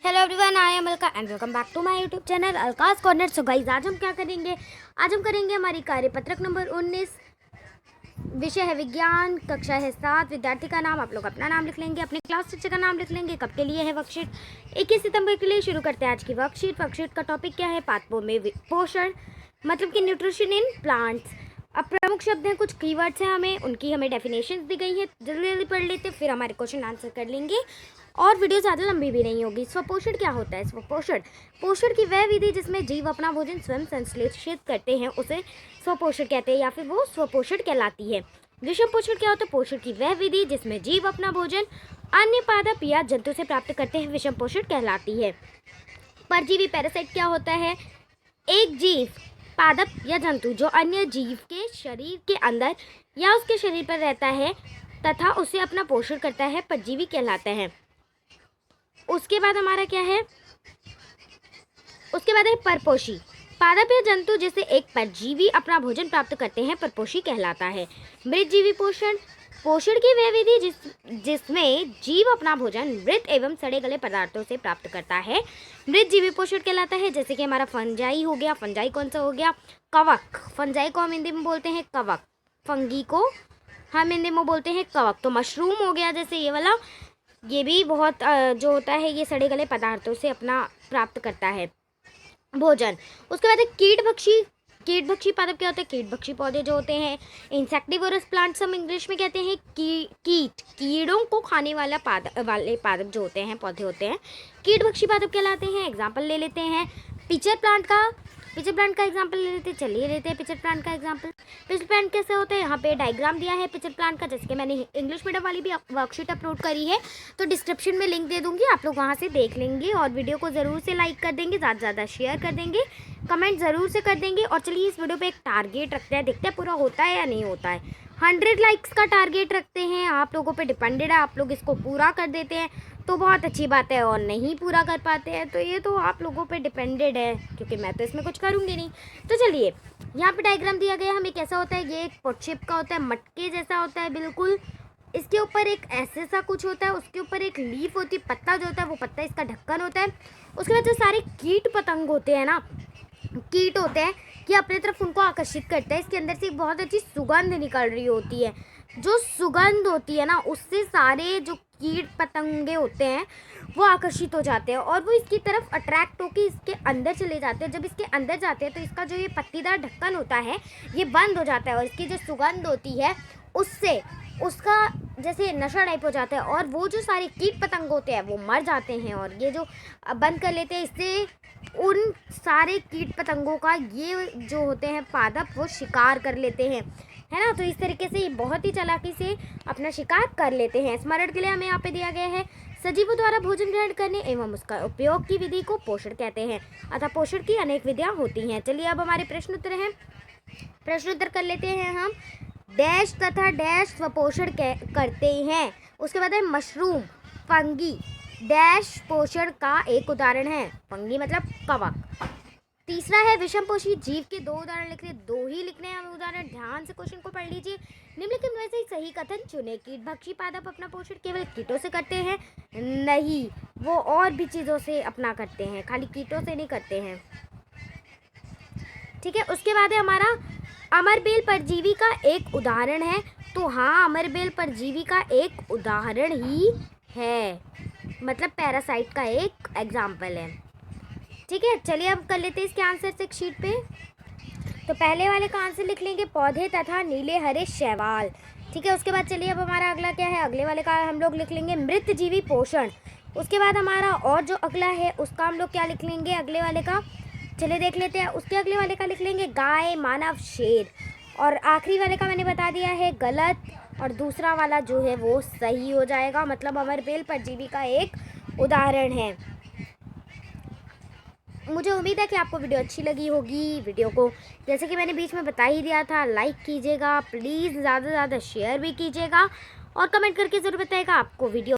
Hello everyone, I am Alka and welcome back to my YouTube channel Alka's corner. So guys, आज हम क्या करेंगे? आज हम करेंगे हमारी कार्यपत्रक नंबर 19। विषय है विज्ञान, कक्षा है 7। विद्यार्थी का नाम, आप लोग अपना नाम लिख लेंगे, अपने क्लास टीचर का नाम लिख लेंगे। कब के लिए है वर्कशीट? 21 सितंबर के लिए। शुरू करते हैं आज की वर्कशीट। वर्कशीट का टॉपिक क्या है? पादपों में पोषण, मतलब कि न्यूट्रिशन इन प्लांट्स। अब प्रमुख शब्द हैं, कुछ कीवर्ड्स हैं, हमें डेफिनेशंस दी गई है। जल्दी जल्दी पढ़ लेते, फिर हमारे क्वेश्चन आंसर कर लेंगे और वीडियो ज़्यादा लंबी भी नहीं होगी। स्वपोषण क्या होता है? स्वपोषण, पोषण की वह विधि जिसमें जीव अपना भोजन स्वयं संश्लेषित करते हैं, उसे स्वपोषण कहते हैं या फिर वो स्वपोषण कहलाती है। विषम पोषण क्या होता है? पोषण की वह विधि जिसमें जीव अपना भोजन अन्य पादप या जंतु से प्राप्त करते हैं, विषम पोषण कहलाती है। परजीवी पैरासाइट क्या होता है? एक जीव, पादप या जंतु जो अन्य जीव के शरीर के अंदर या उसके शरीर पर रहता है तथा उसे अपना पोषण करता है, परजीवी कहलाता है। उसके बाद हमारा क्या है? उसके बाद है परपोषी। पादप या जंतु जिसे एक परजीवी अपना भोजन प्राप्त करते हैं, परपोषी कहलाता है। मृतजीवी पोषण, पोषण की वह विधि जिसमें जीव अपना भोजन मृत एवं सड़े गले पदार्थों से प्राप्त करता है, मृतजीवी पोषण कहलाता है। जैसे कि हमारा फंजाई हो गया। फंजाई कौन सा हो गया? कवक। फंजाई को हम हिंदी में बोलते हैं कवक, फंगी को हम हिंदी में बोलते हैं कवक। तो मशरूम हो गया जैसे ये वाला, ये भी बहुत जो होता है, ये सड़े गले पदार्थों से अपना प्राप्त करता है भोजन। उसके बाद कीटभक्षी। कीटभक्षी पादप क्या होते हैं? कीटभक्षी पौधे जो होते हैं, इंसेक्टिवोरस प्लांट्स हम इंग्लिश में कहते हैं। कीड़ों को खाने वाले पादप जो होते हैं, पौधे होते हैं, कीटभक्षी पादप कहलाते हैं। एग्जाम्पल ले लेते हैं पिचर प्लांट का। पिचर प्लांट का एग्जाम्पल ले लेते हैं। चलिए लेते हैं पिचर प्लांट का एग्जाम्पल। पिचर प्लांट कैसे होता है? यहाँ पे डायग्राम दिया है पिचर प्लांट का, जैसे कि मैंने इंग्लिश मीडियम वाली भी वर्कशीट अपलोड करी है, तो डिस्क्रिप्शन में लिंक दे दूंगी, आप लोग वहाँ से देख लेंगे। और वीडियो को ज़रूर से लाइक कर देंगे, ज़्यादा से ज़्यादा शेयर कर देंगे, कमेंट ज़रूर से कर देंगे। और चलिए इस वीडियो पे एक टारगेट रखते हैं, देखते हैं पूरा होता है या नहीं होता है। 100 लाइक्स का टारगेट रखते हैं, आप लोगों पे डिपेंडेड है। आप लोग इसको पूरा कर देते हैं तो बहुत अच्छी बात है, और नहीं पूरा कर पाते हैं तो ये तो आप लोगों पे डिपेंडेड है, क्योंकि मैं तो इसमें कुछ करूँगी नहीं। तो चलिए, यहाँ पे डायग्राम दिया गया है हमें। कैसा होता है? ये एक पॉटशिप का होता है, मटके जैसा होता है बिल्कुल। इसके ऊपर एक ऐसे सा कुछ होता है, उसके ऊपर एक लीफ होती है, पत्ता जो होता है वो पत्ता इसका ढक्कन होता है। उसके बाद जो सारे कीट पतंग होते हैं ना, कीट होते हैं कि अपने तरफ उनको आकर्षित करते हैं। इसके अंदर से एक बहुत अच्छी सुगंध निकल रही होती है। जो सुगंध होती है ना, उससे सारे जो कीट पतंगे होते हैं वो आकर्षित हो जाते हैं और वो इसकी तरफ अट्रैक्ट होकर इसके अंदर चले जाते हैं। जब इसके अंदर जाते हैं तो इसका जो ये पत्तीदार ढक्कन होता है ये बंद हो जाता है, और इसकी जो सुगंध होती है उससे उसका जैसे नशा टाइप हो जाता है, और वो जो सारे कीट पतंग होते हैं वो मर जाते हैं। और ये जो बंद कर लेते हैं, इससे उन सारे कीट पतंगों का ये जो होते हैं पादप, वो शिकार कर लेते हैं, है ना। तो इस तरीके से ये बहुत ही चालाकी से अपना शिकार कर लेते हैं। स्मरण के लिए हमें यहाँ पे दिया गया है, सजीवों द्वारा भोजन ग्रहण करने एवं उसका उपयोग की विधि को पोषण कहते हैं। अतः पोषण की अनेक विधियाँ होती हैं। चलिए अब हमारे प्रश्न उत्तर हैं। प्रश्न उत्तर कर लेते हैं हम। डैश तथा डैश स्वपोषण करते हैं। उसके बाद है मशरूम, फंगी डैश पोषण का एक उदाहरण है। फंगी मतलब कवक। तीसरा है विषम पोषी जीव के 2 उदाहरण लिखने, 2 ही लिखने हैं हमें उदाहरण। ध्यान से क्वेश्चन को पढ़ लीजिए। निम्नलिखित में से सही कथन चुने। कीटभक्षी पादप अपना पोषण केवल कीटों से करते हैं? नहीं, वो और भी चीज़ों से अपना करते हैं, खाली कीटों से नहीं करते हैं। ठीक है। उसके बाद है हमारा अमरबेल परजीवी का एक उदाहरण है। तो हाँ, अमरबेल परजीवी का एक उदाहरण ही है, मतलब पैरासाइट का एक एग्जाम्पल है। ठीक है। चलिए अब कर लेते हैं इसके आंसर से एक शीट पे। तो पहले वाले का आंसर लिख लेंगे, पौधे तथा नीले हरे शैवाल। ठीक है। उसके बाद चलिए अब हमारा अगला क्या है? अगले वाले का हम लोग लिख लेंगे मृतजीवी पोषण। उसके बाद हमारा और जो अगला है उसका हम लोग क्या लिख लेंगे? अगले वाले का चलिए देख लेते हैं। उसके अगले वाले का लिख लेंगे गाय, मानव, शेर। और आखिरी वाले का मैंने बता दिया है गलत, और दूसरा वाला जो है वो सही हो जाएगा, मतलब अमरबेल परजीवी का एक उदाहरण है। मुझे उम्मीद है कि आपको वीडियो अच्छी लगी होगी। वीडियो को जैसे कि मैंने बीच में बता ही दिया था, लाइक कीजिएगा प्लीज़, ज़्यादा से ज़्यादा शेयर भी कीजिएगा, और कमेंट करके ज़रूर बताइएगा आपको वीडियो